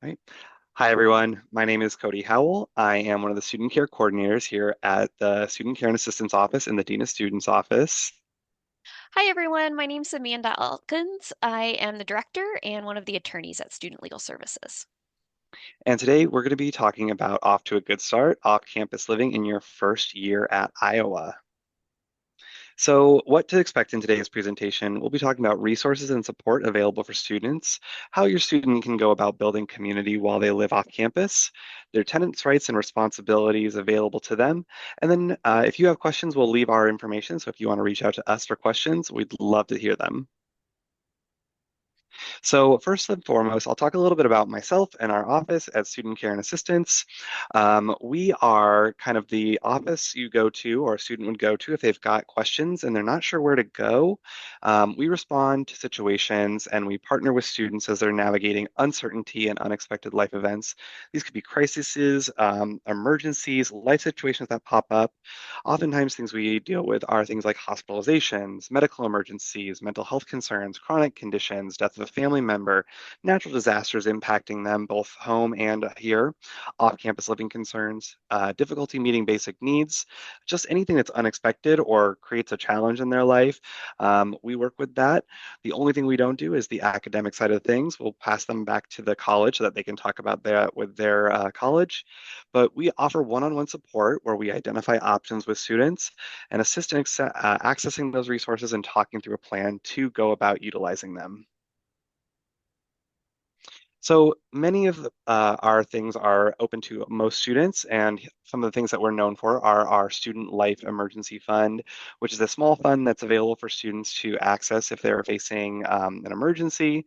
Right. Hi, everyone. My name is Cody Howell. I am one of the student care coordinators here at the Student Care and Assistance Office in the Dean of Students Office. Hi, everyone. My name's Amanda Elkins. I am the director and one of the attorneys at Student Legal Services. And today we're going to be talking about off to a good start, off-campus living in your first year at Iowa. So, what to expect in today's presentation? We'll be talking about resources and support available for students, how your student can go about building community while they live off campus, their tenants' rights and responsibilities available to them. And then, if you have questions, we'll leave our information. So, if you want to reach out to us for questions, we'd love to hear them. So first and foremost, I'll talk a little bit about myself and our office at Student Care and Assistance. We are kind of the office you go to or a student would go to if they've got questions and they're not sure where to go. We respond to situations and we partner with students as they're navigating uncertainty and unexpected life events. These could be crises, emergencies, life situations that pop up. Oftentimes, things we deal with are things like hospitalizations, medical emergencies, mental health concerns, chronic conditions, death of a family member, natural disasters impacting them both home and here, off-campus living concerns, difficulty meeting basic needs, just anything that's unexpected or creates a challenge in their life. We work with that. The only thing we don't do is the academic side of things. We'll pass them back to the college so that they can talk about that with their college. But we offer one-on-one support where we identify options with students and assist in accessing those resources and talking through a plan to go about utilizing them. So many of our things are open to most students, and some of the things that we're known for are our Student Life Emergency Fund, which is a small fund that's available for students to access if they're facing an emergency.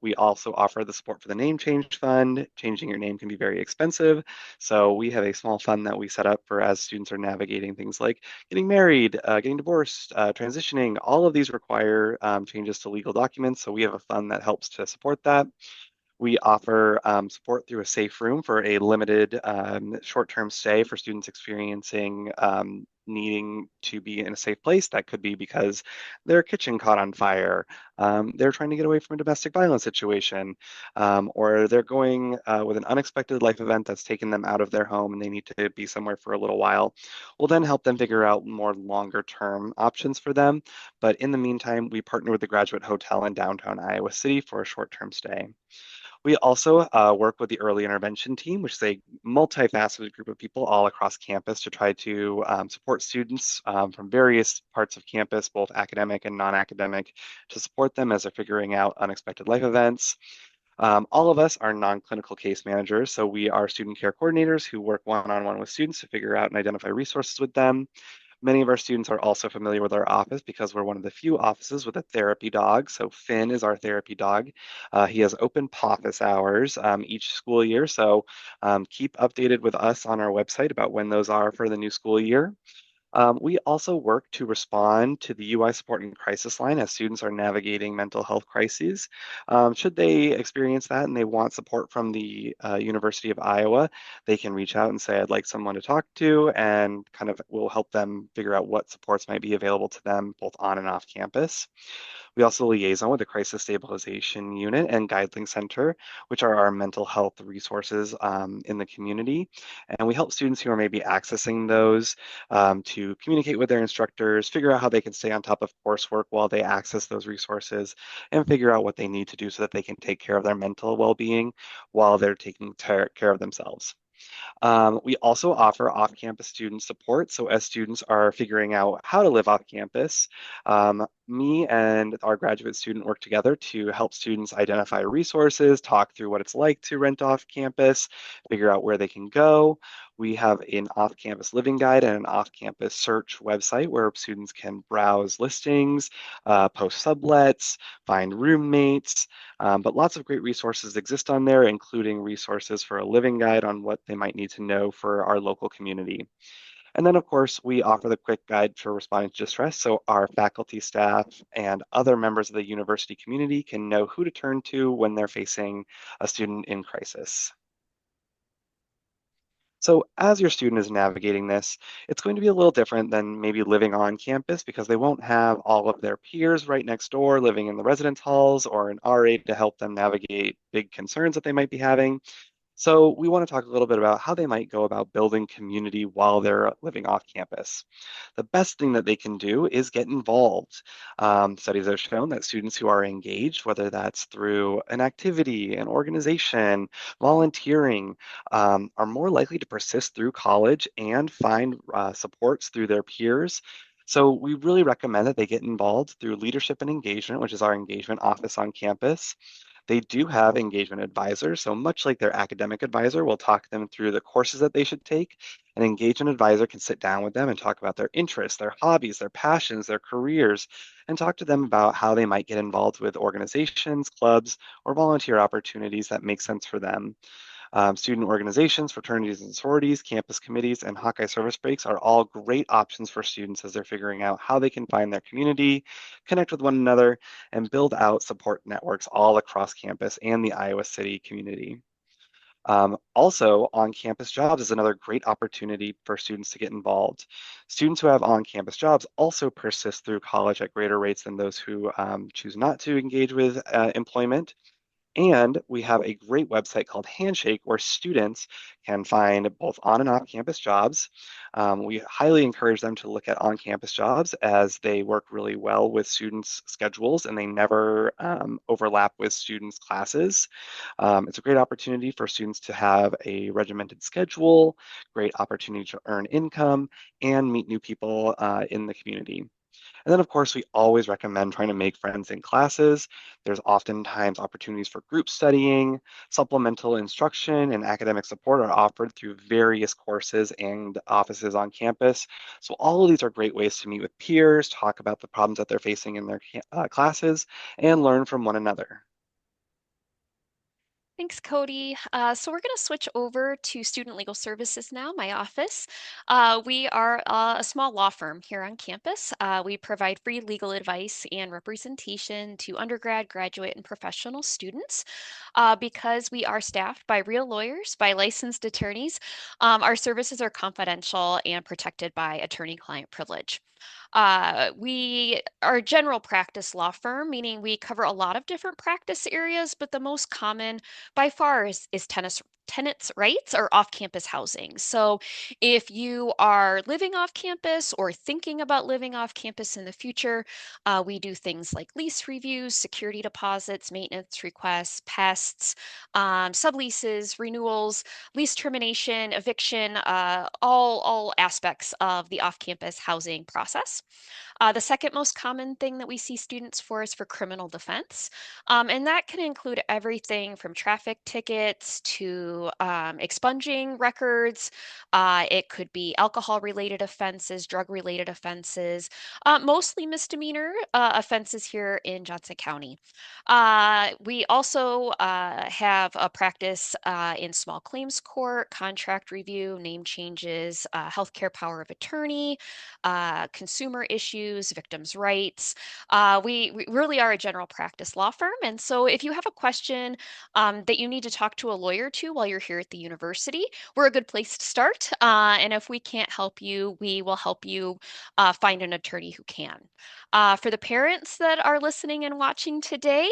We also offer the support for the Name Change Fund. Changing your name can be very expensive, so we have a small fund that we set up for as students are navigating things like getting married, getting divorced, transitioning. All of these require changes to legal documents, so we have a fund that helps to support that. We offer support through a safe room for a limited short-term stay for students experiencing needing to be in a safe place. That could be because their kitchen caught on fire, they're trying to get away from a domestic violence situation, or they're going with an unexpected life event that's taken them out of their home and they need to be somewhere for a little while. We'll then help them figure out more longer-term options for them. But in the meantime, we partner with the Graduate Hotel in downtown Iowa City for a short-term stay. We also work with the early intervention team, which is a multifaceted group of people all across campus to try to support students from various parts of campus, both academic and non-academic, to support them as they're figuring out unexpected life events. All of us are non-clinical case managers, so we are student care coordinators who work one-on-one with students to figure out and identify resources with them. Many of our students are also familiar with our office because we're one of the few offices with a therapy dog. So Finn is our therapy dog. He has open office hours each school year. So keep updated with us on our website about when those are for the new school year. We also work to respond to the UI support and crisis line as students are navigating mental health crises. Should they experience that and they want support from the University of Iowa, they can reach out and say, I'd like someone to talk to, and kind of will help them figure out what supports might be available to them both on and off campus. We also liaison with the Crisis Stabilization Unit and Guideline Center, which are our mental health resources in the community. And we help students who are maybe accessing those to communicate with their instructors, figure out how they can stay on top of coursework while they access those resources, and figure out what they need to do so that they can take care of their mental well-being while they're taking care of themselves. We also offer off-campus student support. So as students are figuring out how to live off campus, me and our graduate student work together to help students identify resources, talk through what it's like to rent off campus, figure out where they can go. We have an off-campus living guide and an off-campus search website where students can browse listings, post sublets, find roommates, but lots of great resources exist on there, including resources for a living guide on what they might need to know for our local community. And then, of course, we offer the quick guide for responding to distress so our faculty, staff, and other members of the university community can know who to turn to when they're facing a student in crisis. So, as your student is navigating this, it's going to be a little different than maybe living on campus because they won't have all of their peers right next door living in the residence halls or an RA to help them navigate big concerns that they might be having. So, we want to talk a little bit about how they might go about building community while they're living off campus. The best thing that they can do is get involved. Studies have shown that students who are engaged, whether that's through an activity, an organization, volunteering, are more likely to persist through college and find supports through their peers. So we really recommend that they get involved through leadership and engagement, which is our engagement office on campus. They do have engagement advisors, so much like their academic advisor, will talk them through the courses that they should take. An engagement advisor can sit down with them and talk about their interests, their hobbies, their passions, their careers, and talk to them about how they might get involved with organizations, clubs, or volunteer opportunities that make sense for them. Student organizations, fraternities and sororities, campus committees, and Hawkeye service breaks are all great options for students as they're figuring out how they can find their community, connect with one another, and build out support networks all across campus and the Iowa City community. Also, on-campus jobs is another great opportunity for students to get involved. Students who have on-campus jobs also persist through college at greater rates than those who choose not to engage with employment. And we have a great website called Handshake where students can find both on and off campus jobs. We highly encourage them to look at on campus jobs as they work really well with students' schedules and they never overlap with students' classes. It's a great opportunity for students to have a regimented schedule, great opportunity to earn income, and meet new people in the community. And then, of course, we always recommend trying to make friends in classes. There's oftentimes opportunities for group studying, supplemental instruction, and academic support are offered through various courses and offices on campus. So all of these are great ways to meet with peers, talk about the problems that they're facing in their classes, and learn from one another. Thanks, Cody. So we're going to switch over to Student Legal Services now, my office. We are a small law firm here on campus. We provide free legal advice and representation to undergrad, graduate, and professional students. Because we are staffed by real lawyers, by licensed attorneys, our services are confidential and protected by attorney-client privilege. We are a general practice law firm, meaning we cover a lot of different practice areas, but the most common by far is tenants' rights or off-campus housing. So if you are living off campus or thinking about living off campus in the future, we do things like lease reviews, security deposits, maintenance requests, pests, subleases, renewals, lease termination, eviction, all aspects of the off-campus housing process. The second most common thing that we see students for is for criminal defense. And that can include everything from traffic tickets to expunging records. It could be alcohol-related offenses, drug-related offenses, mostly misdemeanor offenses here in Johnson County. We also have a practice in small claims court, contract review, name changes, healthcare power of attorney, consumer issues, victims' rights. We really are a general practice law firm. And so if you have a question that you need to talk to a lawyer to while you're here at the university, we're a good place to start. And if we can't help you, we will help you find an attorney who can. For the parents that are listening and watching today,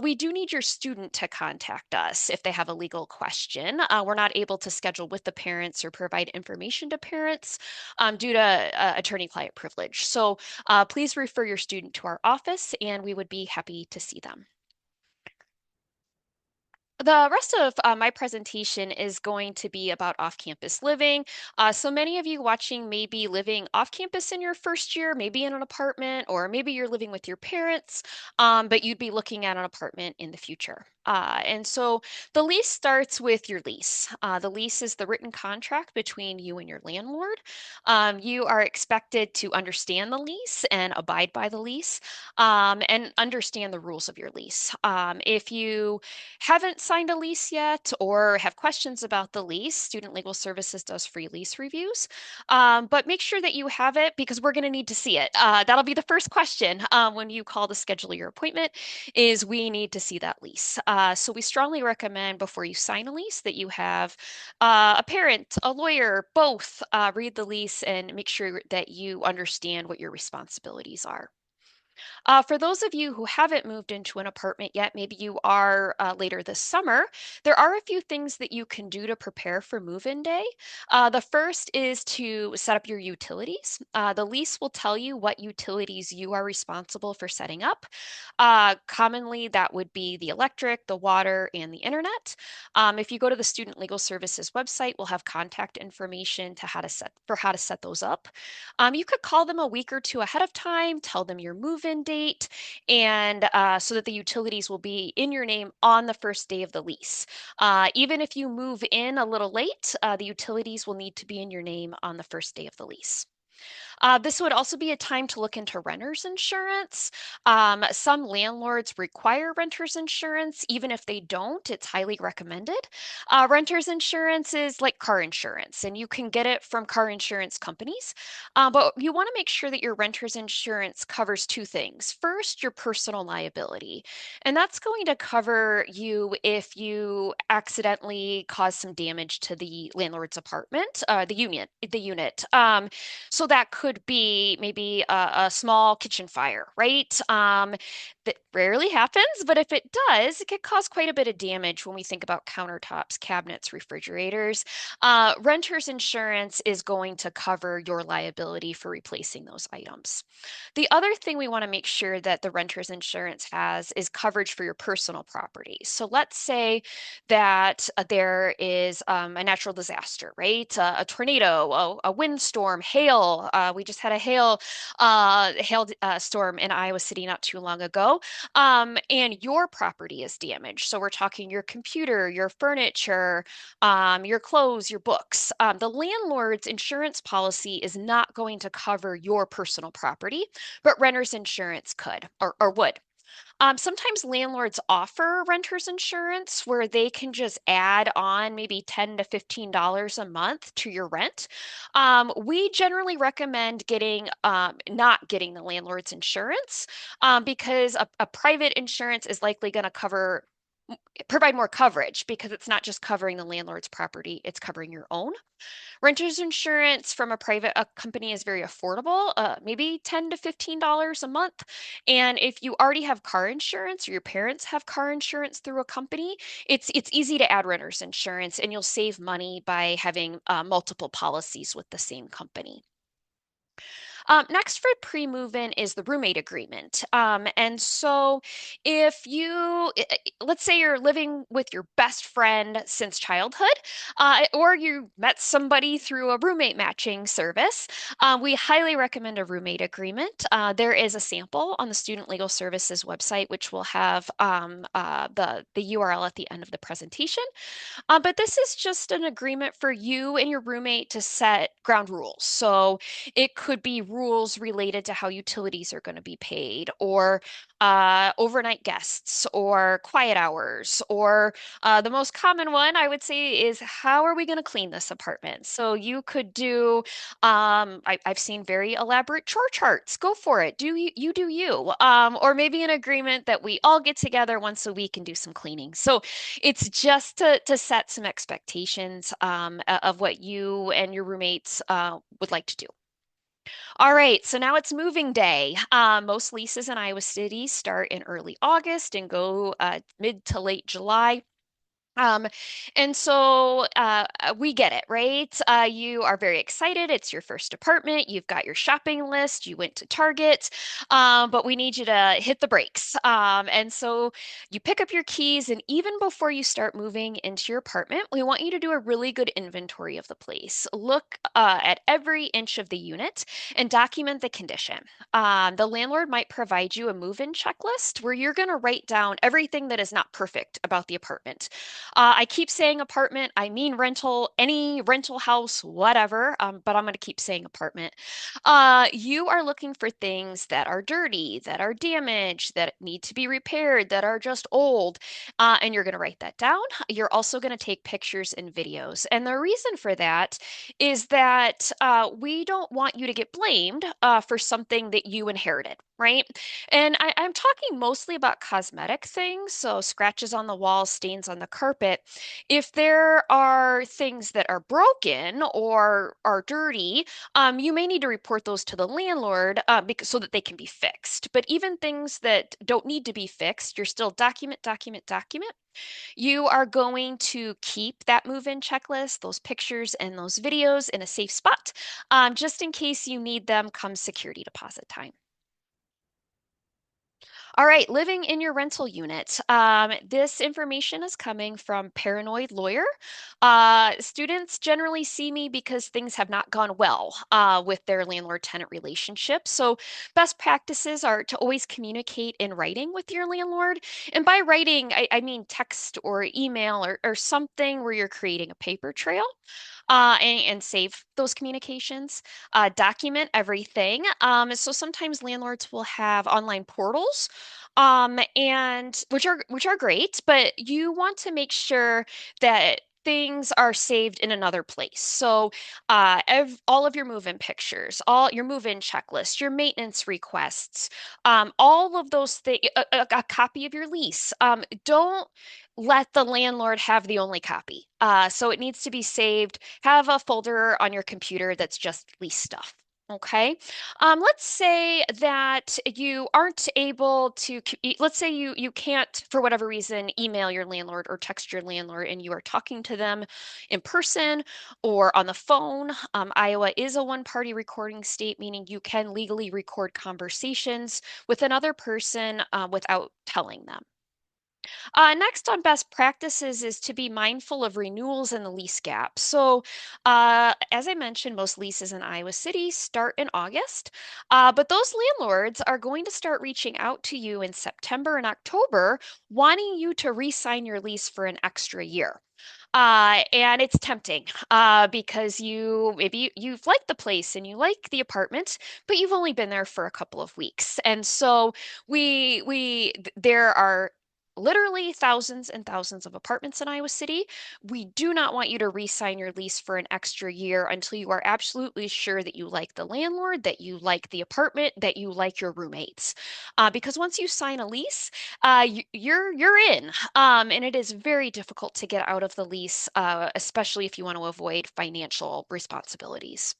we do need your student to contact us if they have a legal question. We're not able to schedule with the parents or provide information to parents due to attorney-client privilege. So please refer your student to our office and we would be happy to see them. The rest of my presentation is going to be about off-campus living. So many of you watching may be living off-campus in your first year, maybe in an apartment, or maybe you're living with your parents, but you'd be looking at an apartment in the future. And so the lease starts with your lease. The lease is the written contract between you and your landlord. You are expected to understand the lease and abide by the lease, and understand the rules of your lease. If you haven't signed a lease yet or have questions about the lease, Student Legal Services does free lease reviews. But make sure that you have it because we're going to need to see it. That'll be the first question when you call to schedule your appointment is we need to see that lease. So we strongly recommend before you sign a lease that you have a parent, a lawyer, both read the lease and make sure that you understand what your responsibilities are. For those of you who haven't moved into an apartment yet, maybe you are later this summer, there are a few things that you can do to prepare for move-in day. The first is to set up your utilities. The lease will tell you what utilities you are responsible for setting up. Commonly, that would be the electric, the water, and the internet. If you go to the Student Legal Services website, we'll have contact information to how to set those up. You could call them a week or two ahead of time, tell them your move-in date, and so that the utilities will be in your name on the first day of the lease. Even if you move in a little late, the utilities will need to be in your name on the first day of the lease. This would also be a time to look into renter's insurance. Some landlords require renter's insurance. Even if they don't, it's highly recommended. Renter's insurance is like car insurance, and you can get it from car insurance companies. But you want to make sure that your renter's insurance covers two things. First, your personal liability, and that's going to cover you if you accidentally cause some damage to the landlord's apartment, the unit. So that could be maybe a small kitchen fire, right? That rarely happens, but if it does, it could cause quite a bit of damage when we think about countertops, cabinets, refrigerators. Renter's insurance is going to cover your liability for replacing those items. The other thing we want to make sure that the renter's insurance has is coverage for your personal property. So let's say that there is a natural disaster, right? A tornado, a windstorm, hail. We just had a hail storm in Iowa City not too long ago, and your property is damaged. So we're talking your computer, your furniture, your clothes, your books. The landlord's insurance policy is not going to cover your personal property, but renter's insurance could or would. Sometimes landlords offer renters insurance where they can just add on maybe $10 to $15 a month to your rent. We generally recommend not getting the landlord's insurance because a private insurance is likely going to provide more coverage because it's not just covering the landlord's property, it's covering your own. Renter's insurance from a private company is very affordable, maybe $10 to $15 a month. And if you already have car insurance or your parents have car insurance through a company, it's easy to add renter's insurance and you'll save money by having multiple policies with the same company. Next for pre-move-in is the roommate agreement. And so if let's say you're living with your best friend since childhood, or you met somebody through a roommate matching service, we highly recommend a roommate agreement. There is a sample on the Student Legal Services website, which will have the URL at the end of the presentation. But this is just an agreement for you and your roommate to set ground rules. So it could be rules related to how utilities are going to be paid, or overnight guests, or quiet hours, or the most common one I would say is how are we going to clean this apartment? So you could do, I've seen very elaborate chore charts. Go for it. You do you. Or maybe an agreement that we all get together once a week and do some cleaning. So it's just to set some expectations of what you and your roommates would like to do. All right, so now it's moving day. Most leases in Iowa City start in early August and go mid to late July. Um, and so we get it, right? You are very excited. It's your first apartment. You've got your shopping list. You went to Target, but we need you to hit the brakes. And so you pick up your keys, and even before you start moving into your apartment, we want you to do a really good inventory of the place. Look at every inch of the unit and document the condition. The landlord might provide you a move-in checklist where you're going to write down everything that is not perfect about the apartment. I keep saying apartment, I mean rental, any rental house, whatever, but I'm going to keep saying apartment. You are looking for things that are dirty, that are damaged, that need to be repaired, that are just old, and you're going to write that down. You're also going to take pictures and videos. And the reason for that is that we don't want you to get blamed for something that you inherited. right? And I'm talking mostly about cosmetic things, so scratches on the wall, stains on the carpet. If there are things that are broken or are dirty, you may need to report those to the landlord because, so that they can be fixed. But even things that don't need to be fixed, you're still document, document, document. You are going to keep that move-in checklist, those pictures, and those videos in a safe spot, just in case you need them come security deposit time. All right, living in your rental unit. This information is coming from Paranoid Lawyer. Students generally see me because things have not gone well with their landlord-tenant relationship. So, best practices are to always communicate in writing with your landlord. And by writing, I mean text or email or something where you're creating a paper trail and save those communications. Document everything. So sometimes landlords will have online portals, and which are great, but you want to make sure that things are saved in another place. So, all of your move-in pictures, all your move-in checklist, your maintenance requests, all of those things, a copy of your lease. Don't let the landlord have the only copy. So it needs to be saved. Have a folder on your computer that's just lease stuff. Okay. Let's say that you aren't able to, let's say you can't, for whatever reason, email your landlord or text your landlord and you are talking to them in person or on the phone. Iowa is a one-party recording state, meaning you can legally record conversations with another person without telling them. Next on best practices is to be mindful of renewals and the lease gap. So, as I mentioned, most leases in Iowa City start in August, but those landlords are going to start reaching out to you in September and October, wanting you to re-sign your lease for an extra year. And it's tempting because you've liked the place and you like the apartment, but you've only been there for a couple of weeks. And so there are literally thousands and thousands of apartments in Iowa City. We do not want you to re-sign your lease for an extra year until you are absolutely sure that you like the landlord, that you like the apartment, that you like your roommates. Because once you sign a lease, you're in. And it is very difficult to get out of the lease, especially if you want to avoid financial responsibilities.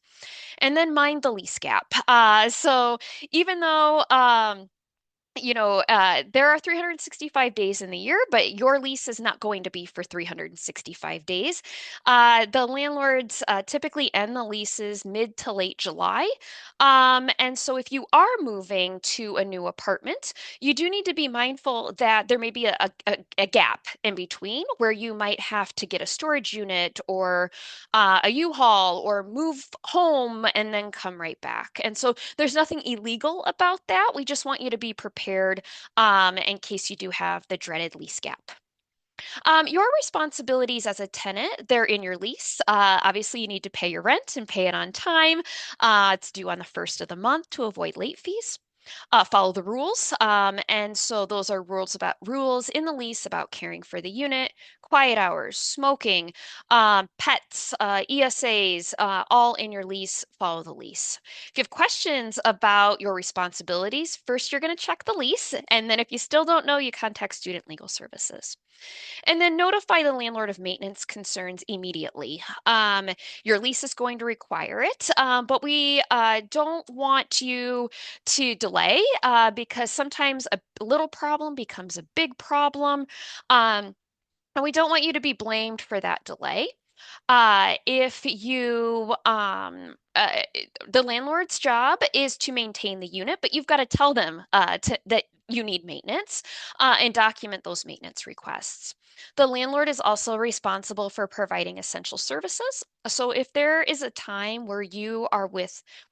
And then mind the lease gap. So even though there are 365 days in the year, but your lease is not going to be for 365 days. The landlords typically end the leases mid to late July. And so if you are moving to a new apartment, you do need to be mindful that there may be a gap in between where you might have to get a storage unit or a U-Haul or move home and then come right back. And so there's nothing illegal about that. We just want you to be prepared in case you do have the dreaded lease gap. Your responsibilities as a tenant, they're in your lease. Obviously, you need to pay your rent and pay it on time. It's due on the first of the month to avoid late fees. Follow the rules. And so those are rules in the lease about caring for the unit, quiet hours, smoking, pets, ESAs, all in your lease. Follow the lease. If you have questions about your responsibilities, first you're going to check the lease. And then if you still don't know, you contact Student Legal Services. And then notify the landlord of maintenance concerns immediately. Your lease is going to require it, but we don't want you to delay because sometimes a little problem becomes a big problem. And we don't want you to be blamed for that delay. If you, the landlord's job is to maintain the unit, but you've got to tell them that you need maintenance and document those maintenance requests. The landlord is also responsible for providing essential services. So if there is a time where you are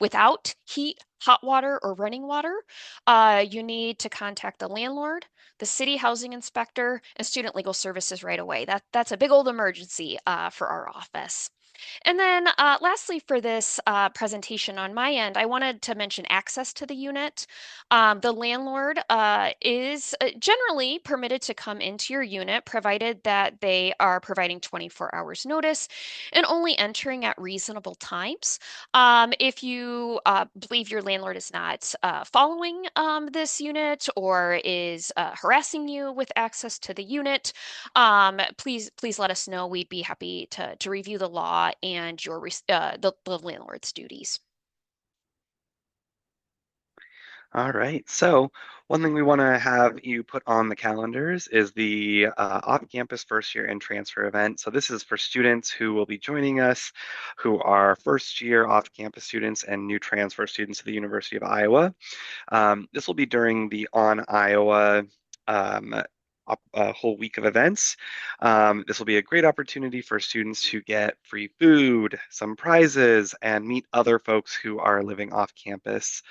without heat, hot water, or running water, you need to contact the landlord, the city housing inspector, and student legal services right away. That's a big old emergency for our office. And then lastly, for this presentation on my end, I wanted to mention access to the unit. The landlord is generally permitted to come into your unit, provided that they are providing 24 hours notice and only entering at reasonable times. If you believe your landlord is not following this unit or is harassing you with access to the unit, please let us know. We'd be happy to review the law and the landlord's duties. All right. So, one thing we want to have you put on the calendars is the off-campus first year and transfer event. So, this is for students who will be joining us, who are first year off-campus students and new transfer students to the University of Iowa. This will be during the On Iowa um, a whole week of events. This will be a great opportunity for students to get free food, some prizes, and meet other folks who are living off campus.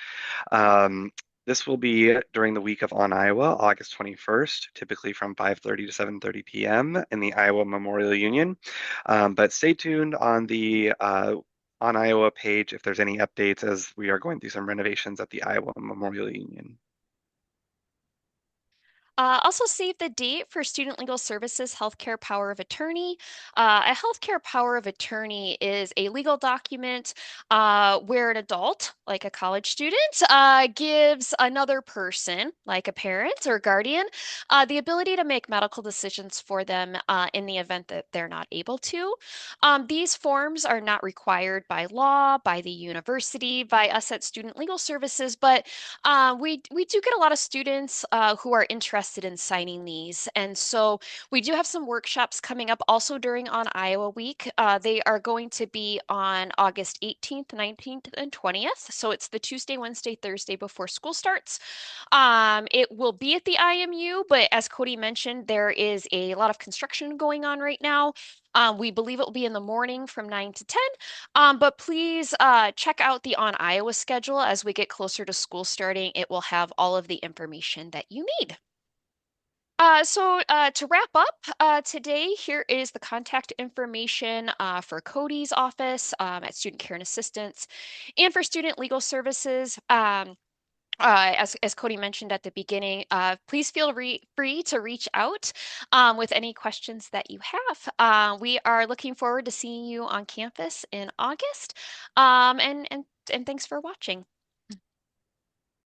Um, this will be during the week of On Iowa, August 21st, typically from 5:30 to 7:30 p.m. in the Iowa Memorial Union. But stay tuned on the On Iowa page if there's any updates as we are going through some renovations at the Iowa Memorial Union. Also, save the date for Student Legal Services Healthcare Power of Attorney. A healthcare power of attorney is a legal document where an adult, like a college student, gives another person, like a parent or guardian, the ability to make medical decisions for them in the event that they're not able to. These forms are not required by law, by the university, by us at Student Legal Services, but we do get a lot of students who are interested in signing these, and so we do have some workshops coming up also during On Iowa Week. They are going to be on August 18th, 19th, and 20th. So it's the Tuesday, Wednesday, Thursday before school starts. It will be at the IMU, but as Cody mentioned, there is a lot of construction going on right now. We believe it will be in the morning from 9 to 10. But please check out the On Iowa schedule as we get closer to school starting. It will have all of the information that you need. To wrap up today, here is the contact information for Cody's office at Student Care and Assistance and for Student Legal Services. As Cody mentioned at the beginning, please feel free to reach out with any questions that you have. We are looking forward to seeing you on campus in August. And thanks for watching.